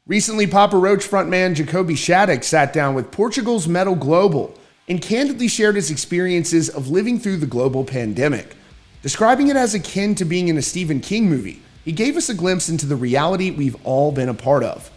Recently, Papa Roach frontman Jacoby Shaddix sat down with Portugal's Metal Global and candidly shared his experiences of living through the global pandemic. Describing it as akin to being in a Stephen King movie, he gave us a glimpse into the reality we've all been a part of.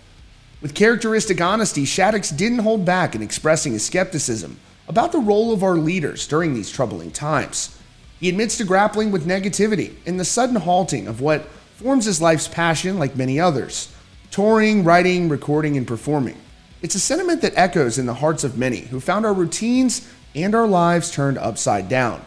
With characteristic honesty, Shaddix didn't hold back in expressing his skepticism about the role of our leaders during these troubling times. He admits to grappling with negativity and the sudden halting of what forms his life's passion like many others: touring, writing, recording, and performing. It's a sentiment that echoes in the hearts of many who found our routines and our lives turned upside down.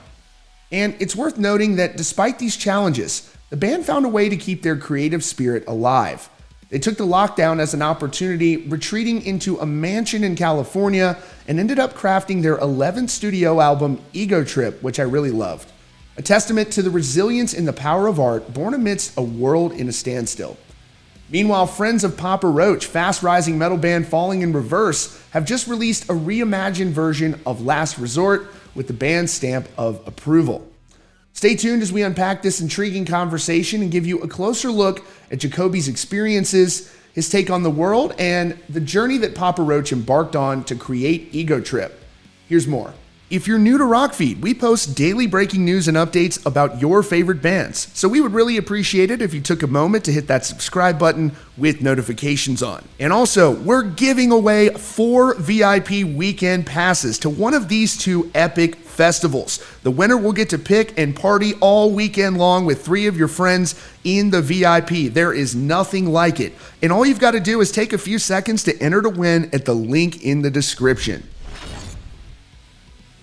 And it's worth noting that despite these challenges, the band found a way to keep their creative spirit alive. They took the lockdown as an opportunity, retreating into a mansion in California, and ended up crafting their 11th studio album, Ego Trip, which I really loved. A testament to the resilience and the power of art born amidst a world in a standstill. Meanwhile, friends of Papa Roach, fast-rising metal band Falling in Reverse, have just released a reimagined version of Last Resort with the band's stamp of approval. Stay tuned as we unpack this intriguing conversation and give you a closer look at Jacoby's experiences, his take on the world, and the journey that Papa Roach embarked on to create Ego Trip. Here's more. If you're new to Rockfeed, we post daily breaking news and updates about your favorite bands, so we would really appreciate it if you took a moment to hit that subscribe button with notifications on. And also, we're giving away 4 VIP weekend passes to one of these 2 epic festivals. The winner will get to pick and party all weekend long with 3 of your friends in the VIP. There is nothing like it. And all you've got to do is take a few seconds to enter to win at the link in the description.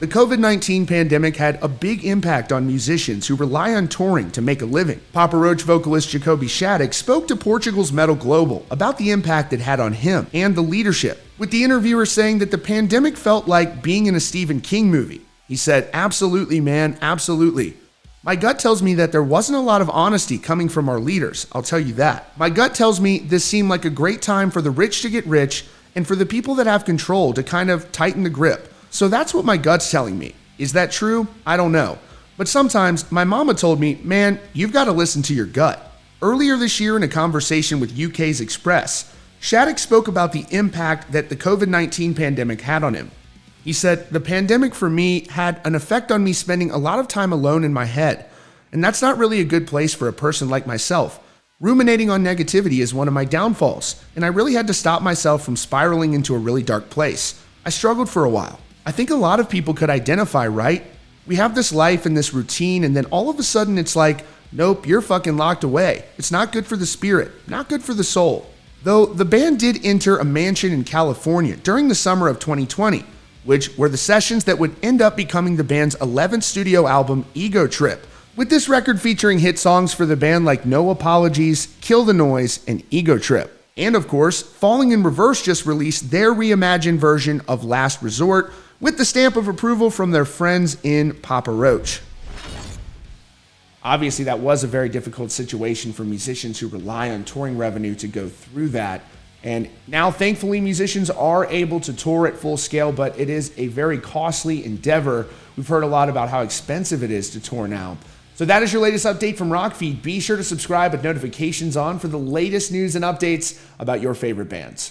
The COVID-19 pandemic had a big impact on musicians who rely on touring to make a living. Papa Roach vocalist Jacoby Shaddix spoke to Portugal's Metal Global about the impact it had on him and the leadership, with the interviewer saying that the pandemic felt like being in a Stephen King movie. He said, "Absolutely, man, absolutely. My gut tells me that there wasn't a lot of honesty coming from our leaders, I'll tell you that. My gut tells me this seemed like a great time for the rich to get rich and for the people that have control to kind of tighten the grip. So that's what my gut's telling me. Is that true? I don't know. But sometimes my mama told me, man, you've got to listen to your gut." Earlier this year in a conversation with UK's Express, Shaddix spoke about the impact that the COVID-19 pandemic had on him. He said, "The pandemic for me had an effect on me spending a lot of time alone in my head. And that's not really a good place for a person like myself. Ruminating on negativity is one of my downfalls, and I really had to stop myself from spiraling into a really dark place. I struggled for a while." I think a lot of people could identify, right? We have this life and this routine, and then all of a sudden it's like, nope, you're fucking locked away. It's not good for the spirit, not good for the soul. Though the band did enter a mansion in California during the summer of 2020, which were the sessions that would end up becoming the band's 11th studio album, Ego Trip, with this record featuring hit songs for the band like No Apologies, Kill the Noise, and Ego Trip. And of course, Falling in Reverse just released their reimagined version of Last Resort, with the stamp of approval from their friends in Papa Roach. Obviously, that was a very difficult situation for musicians who rely on touring revenue to go through that. And now, thankfully, musicians are able to tour at full scale, but it is a very costly endeavor. We've heard a lot about how expensive it is to tour now. So that is your latest update from Rockfeed. Be sure to subscribe with notifications on for the latest news and updates about your favorite bands.